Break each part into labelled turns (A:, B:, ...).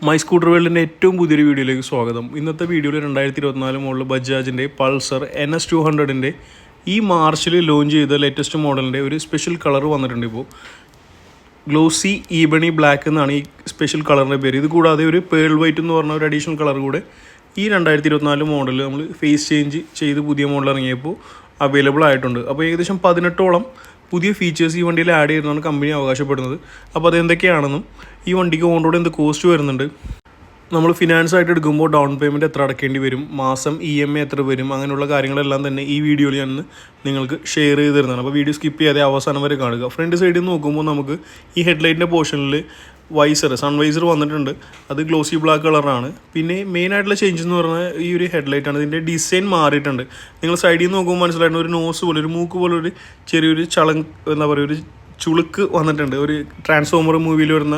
A: My scooter വേൾഡിൻ്റെ ഏറ്റവും പുതിയൊരു വീഡിയോയിലേക്ക് സ്വാഗതം. ഇന്നത്തെ വീഡിയോയിൽ 2024 മോഡൽ ബജാജിൻ്റെ പൾസർ NS200 ഈ മാർച്ചിൽ ലോഞ്ച് ചെയ്ത ലേറ്റസ്റ്റ് മോഡലിൻ്റെ ഒരു സ്പെഷ്യൽ കളർ വന്നിട്ടുണ്ട്. ഇപ്പോൾ ഗ്ലോസി ഈബണി ബ്ലാക്ക് എന്നാണ് ഈ സ്പെഷ്യൽ കളറിൻ്റെ പേര്. ഇത് കൂടാതെ ഒരു പേൾ വൈറ്റ് എന്ന് പറഞ്ഞ ഒരു അഡീഷണൽ കളർ കൂടെ ഈ 2024 മോഡൽ നമ്മൾ ഫേസ് ചേഞ്ച് ചെയ്ത് പുതിയ മോഡൽ ഇറങ്ങിയപ്പോൾ അവൈലബിൾ ആയിട്ടുണ്ട്. അപ്പോൾ ഏകദേശം 18ഓളം പുതിയ ഫീച്ചേഴ്സ് ഈ വണ്ടിയിൽ ആഡ് ചെയ്യുന്നതാണ് കമ്പനി അവകാശപ്പെടുന്നത്. അപ്പോൾ അതെന്തൊക്കെയാണെന്നും ഈ വണ്ടിക്ക് ഓൺ റോഡ് എന്ത് കോസ്റ്റ് വരുന്നുണ്ട്, നമ്മൾ ഫിനാൻസ് ആയിട്ട് എടുക്കുമ്പോൾ ഡൗൺ പേയ്മെൻറ്റ് എത്ര അടക്കേണ്ടി വരും, മാസം EMI എത്ര വരും, അങ്ങനെയുള്ള കാര്യങ്ങളെല്ലാം തന്നെ ഈ വീഡിയോയിൽ ഞാൻ നിങ്ങൾക്ക് ഷെയർ ചെയ്ത് തരുന്നതാണ്. അപ്പോൾ വീഡിയോ സ്കിപ്പ് ചെയ്യാതെ അവസാനം വരെ കാണുക. ഫ്രണ്ട് സൈഡിൽ നിന്ന് നോക്കുമ്പോൾ നമുക്ക് ഈ ഹെഡ്ലൈറ്റിൻ്റെ പോർഷനിൽ സൺവൈസർ വന്നിട്ടുണ്ട്. അത് ഗ്ലോസി ബ്ലാക്ക് കളറാണ്. പിന്നെ മെയിനായിട്ടുള്ള ചേഞ്ച് എന്ന് പറഞ്ഞാൽ ഈ ഒരു ഹെഡ്ലൈറ്റാണ്. ഇതിൻ്റെ ഡിസൈൻ മാറിയിട്ടുണ്ട്. നിങ്ങൾ സൈഡിൽ നിന്ന് നോക്കുമ്പോൾ മനസ്സിലായിട്ട് ഒരു നോസ് പോലെ, ഒരു മൂക്ക് പോലെ ഒരു ചെറിയൊരു എന്താ പറയുക, ഒരു ചുളുക്ക് വന്നിട്ടുണ്ട്. ഒരു ട്രാൻസ്ഫോമർ മൂവിയിൽ വരുന്ന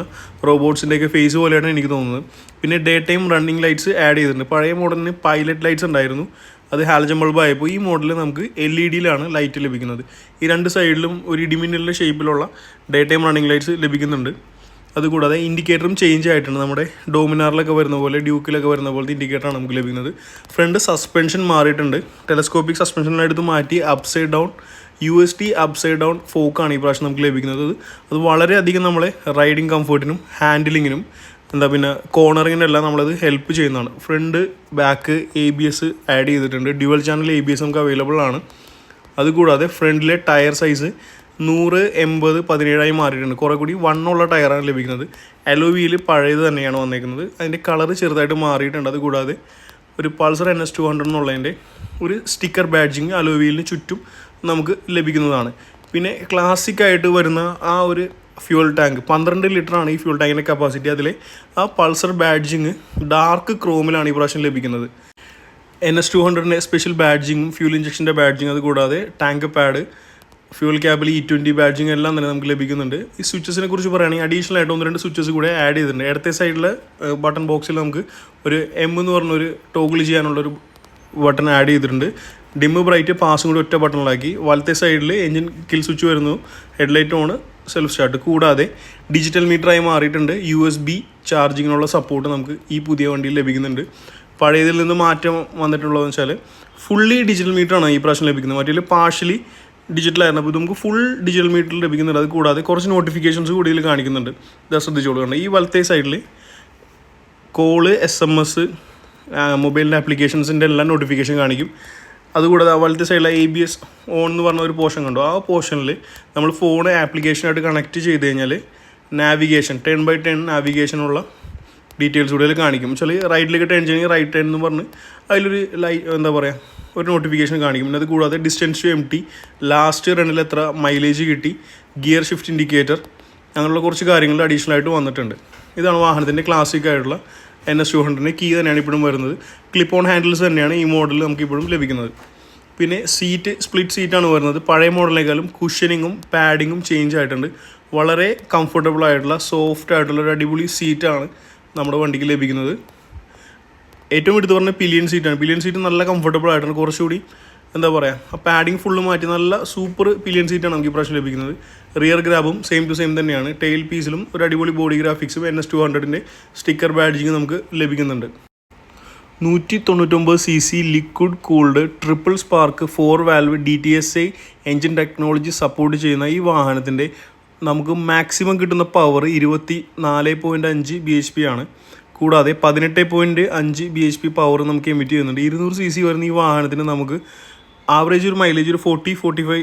A: റോബോട്ട്സിൻ്റെയൊക്കെ ഫേസ് പോലെയാണ് എനിക്ക് തോന്നുന്നത്. പിന്നെ day time running lights add ചെയ്തിട്ടുണ്ട്. പഴയ മോഡലിന് പൈലറ്റ് ലൈറ്റ്സ് ഉണ്ടായിരുന്നു, അത് ഹാലജൻ ബൾബ് ആയപ്പോൾ ഈ മോഡലിൽ നമുക്ക് LED-ലാണ് ലൈറ്റ് ലഭിക്കുന്നത്. ഈ രണ്ട് സൈഡിലും ഒരു ഇടിമിന്നലിൻ്റെ ഷേപ്പിലുള്ള ഡേ ടൈം റണ്ണിങ് ലൈറ്റ്സ് ലഭിക്കുന്നുണ്ട്. അതുകൂടാതെ ഇൻഡിക്കേറ്ററും ചേഞ്ച് ആയിട്ടുണ്ട്. നമ്മുടെ ഡോമിനാറിലൊക്കെ വരുന്ന പോലെ, ഡ്യൂക്കിലൊക്കെ വരുന്ന പോലത്തെ ഇൻഡിക്കേറ്ററാണ് നമുക്ക് ലഭിക്കുന്നത്. ഫ്രണ്ട് സസ്പെൻഷൻ മാറിയിട്ടുണ്ട്. ടെലസ്കോപ്പിക് സസ്പെൻഷനിലെടുത്ത് മാറ്റി upside down USD upside down ഫോക്കാണ് ഈ പ്രാവശ്യം നമുക്ക് ലഭിക്കുന്നത്. അത് വളരെയധികം നമ്മളെ റൈഡിങ് കംഫർട്ടിനും ഹാൻഡിലിങ്ങിനും പിന്നെ കോർണറിങ്ങിനെല്ലാം നമ്മളത് ഹെൽപ്പ് ചെയ്യുന്നതാണ്. ഫ്രണ്ട് ബാക്ക് ABS ആഡ് ചെയ്തിട്ടുണ്ട്. ഡ്യുവൽ ചാനൽ ABS നമുക്ക് അവൈലബിൾ ആണ്. അതുകൂടാതെ ഫ്രണ്ടിലെ ടയർ സൈസ് 100, 80, 17 മാറിയിട്ടുണ്ട്. കുറേ കൂടി വണ്ണുള്ള ടയറാണ് ലഭിക്കുന്നത്. അലോവിയിൽ പഴയത് തന്നെയാണ് വന്നേക്കുന്നത്. അതിൻ്റെ കളർ ചെറുതായിട്ട് മാറിയിട്ടുണ്ട്. അതുകൂടാതെ ഒരു പൾസർ NS200 എന്നുള്ളതിൻ്റെ ഒരു സ്റ്റിക്കർ ബാഡ്ജിങ് അലോവിയിലിന് ചുറ്റും നമുക്ക് ലഭിക്കുന്നതാണ്. പിന്നെ ക്ലാസിക്കായിട്ട് വരുന്ന ആ ഒരു ഫ്യൂൽ ടാങ്ക് 12 ലിറ്ററാണ് ഈ ഫ്യൂൽ ടാങ്കിൻ്റെ കപ്പാസിറ്റി. അതിലെ ആ പൾസർ ബാഡ്ജിങ് ഡാർക്ക് ക്രോമിലാണ് ഈ പ്രാവശ്യം ലഭിക്കുന്നത്. NS200 സ്പെഷ്യൽ ബാഡ്ജിങ്ങും ഫ്യൂൽ ഇഞ്ചക്ഷൻ്റെ ബാഡ്ജിങ്, അതുകൂടാതെ ടാങ്ക് പാഡ്, ഫ്യൂൽ ക്യാബിൽ E20 ബാഡ്ജിങ് എല്ലാം തന്നെ നമുക്ക് ലഭിക്കുന്നുണ്ട്. ഈ സ്വിച്ചസിനെ കുറിച്ച് പറയുകയാണെങ്കിൽ അഡീഷണൽ ആയിട്ട് 1-2 സ്വിച്ചസ് കൂടെ ആഡ് ചെയ്തിട്ടുണ്ട്. ഇടത്തെ സൈഡിലെ ബട്ടൺ ബോക്സിൽ നമുക്ക് ഒരു M എന്ന് പറഞ്ഞൊരു ടോഗിൾ ചെയ്യാനുള്ളൊരു ബട്ടൺ ആഡ് ചെയ്തിട്ടുണ്ട്. ഡിമ്മ് ബ്രൈറ്റ് പാസും കൂടി ഒറ്റ ബട്ടണിലാക്കി. വലത്തെ സൈഡിൽ എൻജിൻ കിൽ സ്വിച്ച് വരുന്നു, ഹെഡ്ലൈറ്റ് ഓൺ, സെൽഫ് സ്റ്റാർട്ട്. കൂടാതെ ഡിജിറ്റൽ മീറ്ററായി മാറിയിട്ടുണ്ട്. USB ചാർജിങ്ങിനുള്ള സപ്പോർട്ട് നമുക്ക് ഈ പുതിയ വണ്ടിയിൽ ലഭിക്കുന്നുണ്ട്. പഴയതിൽ നിന്ന് മാറ്റം വന്നിട്ടുള്ളതെന്ന് വെച്ചാൽ ഫുള്ളി ഡിജിറ്റൽ മീറ്ററാണ് ഈ പ്രാവശ്യം ലഭിക്കുന്നത്. മറ്റേ പാർഷ്യലി ഡിജിറ്റലായിരുന്നു. അപ്പോൾ ഇത് നമുക്ക് ഫുൾ ഡിജിറ്റൽ മീറ്ററിൽ ലഭിക്കുന്നുണ്ട്. അത് കൂടാതെ കുറച്ച് നോട്ടിഫിക്കേഷൻസ് കൂടി ഇതിൽ കാണിക്കുന്നുണ്ട്. ഇത് ശ്രദ്ധിച്ചോളുകയാണ്. ഈ വലത്തെ സൈഡിൽ കോള്, SMS, മൊബൈലിൻ്റെ ആപ്ലിക്കേഷൻസിൻ്റെ എല്ലാം നോട്ടിഫിക്കേഷൻ കാണിക്കും. അതുകൂടാതെ വലത്തെ സൈഡിലെ ABS ഓൺ എന്ന് പറഞ്ഞ ഒരു പോർഷൻ കണ്ടു. ആ പോർഷനിൽ നമ്മൾ ഫോൺ ആപ്ലിക്കേഷനായിട്ട് കണക്ട് ചെയ്ത് കഴിഞ്ഞാൽ നാവിഗേഷൻ 10/10 നാവിഗേഷനുള്ള ഡീറ്റെയിൽസ് കൂടെ കാണിക്കും. വെച്ചാൽ റൈറ്റിലേക്ക് ടേൺ ചെയ്യണമെങ്കിൽ റൈറ്റ് ടേൺ എന്ന് പറഞ്ഞ് അതിലൊരു എന്താ പറയുക, ഒരു നോട്ടിഫിക്കേഷൻ കാണിക്കും. പിന്നെ അത് കൂടാതെ ഡിസ്റ്റൻസ് ടു MT, ലാസ്റ്റ് റണ്ണിൽ എത്ര മൈലേജ് കിട്ടി, ഗിയർ ഷിഫ്റ്റ് ഇൻഡിക്കേറ്റർ, അങ്ങനെയുള്ള കുറച്ച് കാര്യങ്ങൾ അഡീഷണൽ ആയിട്ട് വന്നിട്ടുണ്ട്. ഇതാണ് വാഹനത്തിൻ്റെ ക്ലാസിക് ആയിട്ടുള്ള NS200 കീ തന്നെയാണ് ഇപ്പോഴും വരുന്നത്. ക്ലിപ്പ് ഓൺ ഹാൻഡിൽസ് തന്നെയാണ് ഈ മോഡലിൽ നമുക്ക് ഇപ്പോഴും ലഭിക്കുന്നത്. പിന്നെ സീറ്റ് സ്പ്ലിറ്റ് സീറ്റാണ് വരുന്നത്. പഴയ മോഡലിനേക്കാളും കുഷനിങ്ങും പാഡിങ്ങും ചേഞ്ച് ആയിട്ടുണ്ട്. വളരെ കംഫർട്ടബിൾ ആയിട്ടുള്ള സോഫ്റ്റ് ആയിട്ടുള്ള ഒരു അടിപൊളി സീറ്റാണ് നമ്മുടെ വണ്ടിക്ക് ലഭിക്കുന്നത്. ഏറ്റവും എടുത്ത് പറഞ്ഞ പിലിയൻ സീറ്റാണ്. പിലിയൻ സീറ്റ് നല്ല കംഫർട്ടബിൾ ആയിട്ടാണ്. കുറച്ചുകൂടി എന്താ പറയുക, ആ പാഡിങ് ഫുള്ള് മാറ്റി നല്ല സൂപ്പർ പിലിയൻ സീറ്റാണ് നമുക്ക് ഈ പ്രാവശ്യം ലഭിക്കുന്നത്. റിയർ ഗ്രാബും സെയിം ടു സെയിം തന്നെയാണ്. ടെയിൽ പീസിലും ഒരു അടിപൊളി ബോഡി ഗ്രാഫിക്സും NS200 സ്റ്റിക്കർ ബാഡ്ജിങ് നമുക്ക് ലഭിക്കുന്നുണ്ട്. 199cc liquid cooled triple spark 4 valve DTSI engine technology support ചെയ്യുന്ന ഈ വാഹനത്തിൻ്റെ നമുക്ക് മാക്സിമം കിട്ടുന്ന പവർ 24.5 bhp ആണ്. കൂടാതെ 18.5 bhp പവർ നമുക്ക് എമിറ്റ് ചെയ്യുന്നുണ്ട്. 200cc വരുന്ന ഈ വാഹനത്തിന് നമുക്ക് ആവറേജ് ഒരു മൈലേജ് ഒരു 40-45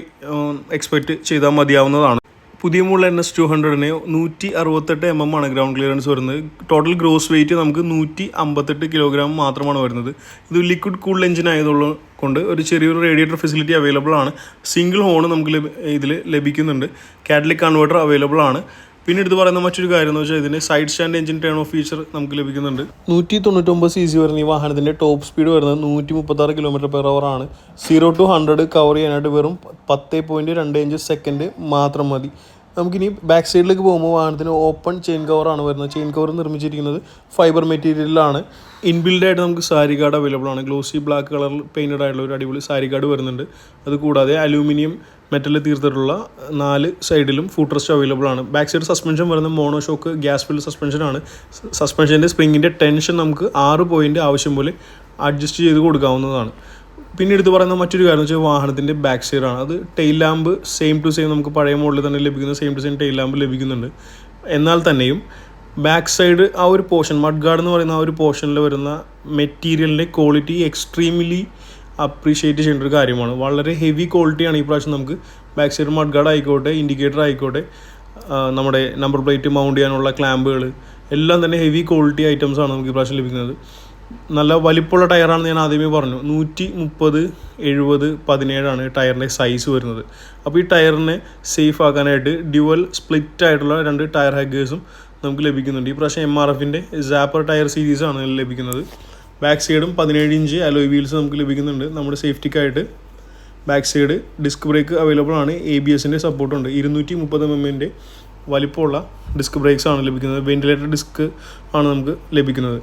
A: എക്സ്പെക്റ്റ് ചെയ്താൽ മതിയാവുന്നതാണ്. പുതിയ മോഡൽ NS200 168 mm ആണ് ഗ്രൗണ്ട് ക്ലിയറൻസ് വരുന്നത്. ടോട്ടൽ ഗ്രോസ് വെയിറ്റ് നമുക്ക് 158 കിലോഗ്രാം മാത്രമാണ് വരുന്നത്. ഇത് ലിക്വിഡ് കൂൾഡ് എഞ്ചിൻ ആയതുള്ളത് കൊണ്ട് ഒരു ചെറിയൊരു റേഡിയേറ്റർ ഫെസിലിറ്റി അവൈലബിൾ ആണ്. സിംഗിൾ ഹോൺ നമുക്ക് ഇതിൽ ലഭിക്കുന്നുണ്ട്. കാറ്റലിക് കൺവേർട്ടർ അവൈലബിൾ ആണ്. പിന്നെ എടുത്ത് പറയുന്ന മറ്റൊരു കാര്യം എന്ന് വെച്ചാൽ ഇതിന് side stand engine turn of feature നമുക്ക് ലഭിക്കുന്നുണ്ട്. 199cc വരുന്ന ഈ വാഹനത്തിൻ്റെ ടോപ്പ് സ്പീഡ് വരുന്നത് 136 km/h ആണ്. 0 to 100 കവർ ചെയ്യാനായിട്ട് വെറും 10.25 സെക്കൻഡ് മാത്രം മതി. നമുക്കിനി ബാക്ക് സൈഡിലേക്ക് പോകുമ്പോൾ വാഹനത്തിന് ഓപ്പൺ ചെയിൻ കവറാണ് വരുന്നത്. ചെയിൻ കവർ നിർമ്മിച്ചിരിക്കുന്നത് ഫൈബർ മെറ്റീരിയലിലാണ്. ഇൻബിൽഡായിട്ട് നമുക്ക് സാരി ഗാർഡ് അവൈലബിൾ ആണ്. ഗ്ലോസി ബ്ലാക്ക് കളറിൽ പെയിൻറ്റഡ് ആയിട്ടുള്ള ഒരു അടിപൊളി സാരി ഗാർഡ് വരുന്നുണ്ട്. അതുകൂടാതെ അലൂമിനിയം മെറ്റലിൽ തീർത്തിട്ടുള്ള 4 സൈഡിലും ഫുഡ് റെസ്റ്റ് അവൈലബിൾ ആണ്. ബാക്ക് സൈഡ് സസ്പെൻഷൻ വരുന്ന മോണോഷോക്ക് ഗ്യാസ് ഫിൽഡ് സസ്പെൻഷനാണ്. സസ്പെൻഷൻ്റെ സ്പ്രിങ്ങിൻ്റെ ടെൻഷൻ നമുക്ക് 6 പോയിൻ്റ് ആവശ്യം പോലെ അഡ്ജസ്റ്റ് ചെയ്ത് കൊടുക്കാവുന്നതാണ്. പിന്നെ എടുത്ത് പറയുന്ന മറ്റൊരു കാര്യം എന്ന് വെച്ചാൽ വാഹനത്തിൻ്റെ ബാക്ക് സൈഡാണ്. അത് tail lamp same to same നമുക്ക് പഴയ മോഡലിൽ തന്നെ ലഭിക്കുന്ന same to same tail lamp ലഭിക്കുന്നുണ്ട്. എന്നാൽ തന്നെയും ബാക്ക് സൈഡ് ആ ഒരു പോർഷൻ മഡ് ഗാർഡ് എന്ന് പറയുന്ന ആ ഒരു പോർഷനിൽ വരുന്ന മെറ്റീരിയലിൻ്റെ ക്വാളിറ്റി എക്സ്ട്രീംലി അപ്രീഷിയേറ്റ് ചെയ്യേണ്ട ഒരു കാര്യമാണ്. വളരെ ഹെവി ക്വാളിറ്റിയാണ് ഈ പ്രാവശ്യം നമുക്ക് ബാക്ക് സൈഡ് മഡ് ഗാർഡ് ആയിക്കോട്ടെ, ഇൻഡിക്കേറ്റർ ആയിക്കോട്ടെ, നമ്മുടെ നമ്പർ പ്ലേറ്റ് മൗണ്ട് ചെയ്യാനുള്ള ക്ലാമ്പുകൾ എല്ലാം തന്നെ ഹെവി ക്വാളിറ്റി ഐറ്റംസാണ് നമുക്ക് ഈ പ്രാവശ്യം ലഭിക്കുന്നത്. നല്ല വലിപ്പമുള്ള ടയറാണെന്ന് ഞാൻ ആദ്യമേ പറഞ്ഞു. 130, 70, 17 ടയറിൻ്റെ സൈസ് വരുന്നത്. അപ്പോൾ ഈ ടയറിനെ സേഫ് ആക്കാനായിട്ട് ഡ്യുവൽ സ്പ്ലിറ്റ് ആയിട്ടുള്ള 2 ടയർ ഹാഗേഴ്സും നമുക്ക് ലഭിക്കുന്നുണ്ട്. ഈ പ്രാവശ്യം MRFൻ്റെ സാപ്പർ ടയർ സീരീസാണ് ലഭിക്കുന്നത്. ബാക്ക് സൈഡും 17 ഇഞ്ച് അലോയ് വീൽസ് നമുക്ക് ലഭിക്കുന്നുണ്ട്. നമ്മുടെ സേഫ്റ്റിക്കായിട്ട് back side disc brake available ആണ്. ABSൻ്റെ സപ്പോർട്ടുണ്ട്. 230 mm വലിപ്പമുള്ള ഡിസ്ക് ബ്രേക്സ് ആണ് ലഭിക്കുന്നത്. വെന്റിലേറ്റർ ഡിസ്ക് ആണ് നമുക്ക് ലഭിക്കുന്നത്.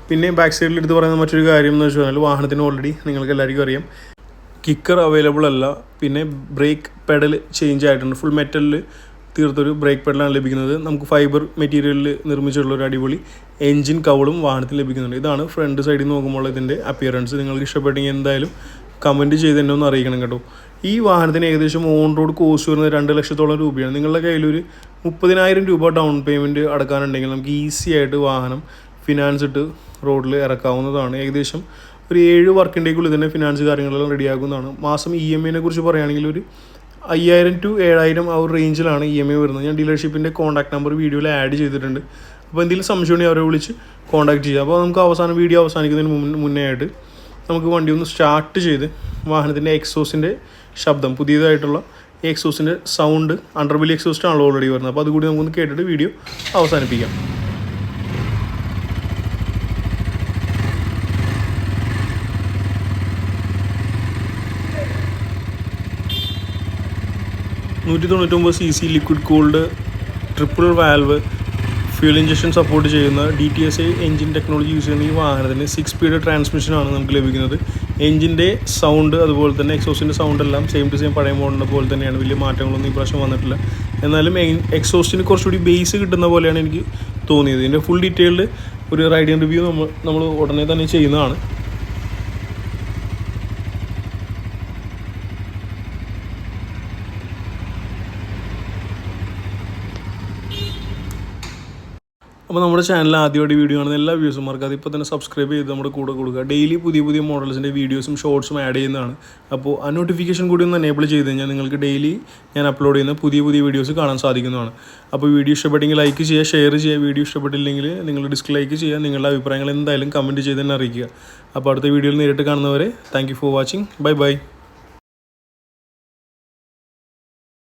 A: പിന്നെ ബാക്ക് സൈഡിൽ എടുത്ത് പറയുന്ന മറ്റൊരു കാര്യം എന്ന് വെച്ച് കഴിഞ്ഞാൽ വാഹനത്തിന് ഓൾറെഡി നിങ്ങൾക്ക് എല്ലാവർക്കും അറിയാം കിക്കർ അവൈലബിൾ അല്ല. പിന്നെ ബ്രേക്ക് പെഡൽ ചേഞ്ച് ആയിട്ടുണ്ട്. ഫുൾ മെറ്റലിൽ തീർത്തൊരു ബ്രേക്ക് പെഡലാണ് ലഭിക്കുന്നത്. നമുക്ക് ഫൈബർ മെറ്റീരിയലിൽ നിർമ്മിച്ചിട്ടുള്ള ഒരു അടിപൊളി എൻജിൻ കവളും വാഹനത്തിൽ ലഭിക്കുന്നുണ്ട്. ഇതാണ് ഫ്രണ്ട് സൈഡിൽ നോക്കുമ്പോൾ ഇതിൻ്റെ അപ്പിയറൻസ്. നിങ്ങൾക്ക് ഇഷ്ടപ്പെട്ടെങ്കിൽ എന്തായാലും കമൻറ്റ് ചെയ്ത് തന്നെ ഒന്ന് അറിയിക്കണം കേട്ടോ. ഈ വാഹനത്തിന് ഏകദേശം ഓൺ റോഡ് കോസ്റ്റ് വരുന്നത് 2 ലക്ഷത്തോളം രൂപയാണ്. നിങ്ങളുടെ കയ്യിലൊരു 30,000 രൂപ ഡൗൺ പേയ്മെൻറ്റ് അടക്കാനുണ്ടെങ്കിൽ നമുക്ക് ഈസി ആയിട്ട് വാഹനം ഫിനാൻസ് ഇട്ട് റോഡിൽ ഇറക്കാവുന്നതാണ്. ഏകദേശം ഒരു 7 വർക്കിംഗ് ഡേക്കുള്ളിൽ തന്നെ ഫിനാൻസ് കാര്യങ്ങളെല്ലാം റെഡിയാക്കുന്നതാണ്. മാസം EMI കുറിച്ച് പറയുകയാണെങ്കിൽ ഒരു 5,000 to 7,000 ആ ഒരു റേഞ്ചിലാണ് EMI വരുന്നത്. ഞാൻ ഡീലർഷിപ്പിൻ്റെ കോൺടാക്ട് നമ്പർ വീഡിയോയിൽ ആഡ് ചെയ്തിട്ടുണ്ട്. അപ്പോൾ എന്തെങ്കിലും സംശയം ഉണ്ടെങ്കിൽ അവരെ വിളിച്ച് കോൺടാക്ട് ചെയ്യുക. അപ്പോൾ നമുക്ക് വീഡിയോ അവസാനിക്കുന്നതിന് മുന്നേ ആയിട്ട് നമുക്ക് വണ്ടി ഒന്ന് സ്റ്റാർട്ട് ചെയ്ത് വാഹനത്തിൻ്റെ എക്സോസിൻ്റെ ശബ്ദം, പുതിയതായിട്ടുള്ള എക്സോസിൻ്റെ സൗണ്ട് അണ്ടർബെല്ലി എക്സോസ്റ്റാണല്ലോ ഓൾറെഡി വരുന്നത്. അപ്പോൾ അതുകൂടി നമുക്കൊന്ന് കേട്ടിട്ട് വീഡിയോ അവസാനിപ്പിക്കാം. cc liquid cooled triple valve fuel injection support ചെയ്യുന്ന DTSA എഞ്ചിൻ ടെക്നോളജി യൂസ് ചെയ്യുന്ന ഈ വാഹനത്തിന് 6 സ്പീഡ് ട്രാൻസ്മിഷനാണ് നമുക്ക് ലഭിക്കുന്നത്. എഞ്ചിൻ്റെ സൗണ്ട് അതുപോലെ തന്നെ എക്സോസ്റ്റിൻ്റെ സൗണ്ട് എല്ലാം സെയിം ടു സെയിം പഴയ മോഡലിനെ പോലെ തന്നെയാണ്. വലിയ മാറ്റങ്ങളൊന്നും ഈ പ്രാവശ്യം വന്നിട്ടില്ല. എന്നാലും എക്സോസ്റ്റിന് കുറച്ചുകൂടി ബേസ് കിട്ടുന്ന പോലെയാണ് എനിക്ക് തോന്നിയത്. ഇതിൻ്റെ ഫുൾ ഡീറ്റെയിൽഡ് ഒരു റൈഡിങ് റിവ്യൂ നമ്മൾ ഉടനെ തന്നെ ചെയ്യുന്നതാണ്. അപ്പോൾ നമ്മുടെ ചാനൽ ആദ്യമായിട്ട് വീഡിയോ കാണുന്ന എല്ലാ വ്യൂസുമാർക്കും അതിപ്പോൾ തന്നെ സബ്സ്ക്രൈബ് ചെയ്ത് നമ്മുടെ കൂടെ കൊടുക്കുക. ഡെയിലി പുതിയ മോഡൽസിൻ്റെ വീഡിയോസും ഷോർട്സും ആഡ് ചെയ്യുന്നതാണ്. അപ്പോൾ ആ നോട്ടിഫിക്കേഷൻ കൂടി ഒന്ന് എനേബിൾ ചെയ്ത് കഴിഞ്ഞാൽ നിങ്ങൾക്ക് ഡെയിലി ഞാൻ അപ്ലോഡ് ചെയ്യുന്ന പുതിയ വീഡിയോസ് കാണാൻ സാധിക്കുന്നതാണ്. അപ്പോൾ വീഡിയോ ഇഷ്ടപ്പെട്ടെങ്കിൽ ലൈക്ക് ചെയ്യുക, ഷെയർ ചെയ്യുക. വീഡിയോ ഇഷ്ടപ്പെട്ടില്ലെങ്കിൽ നിങ്ങൾ ഡിസ്ലൈക്ക് ചെയ്യുക. നിങ്ങളുടെ അഭിപ്രായങ്ങൾ എന്തായാലും കമൻറ്റ് ചെയ്ത് തന്നെ അറിയിക്കുക. അപ്പോൾ അടുത്ത വീഡിയോയിൽ നേരിട്ട് കാണുന്നവരെ thank you for watching. By.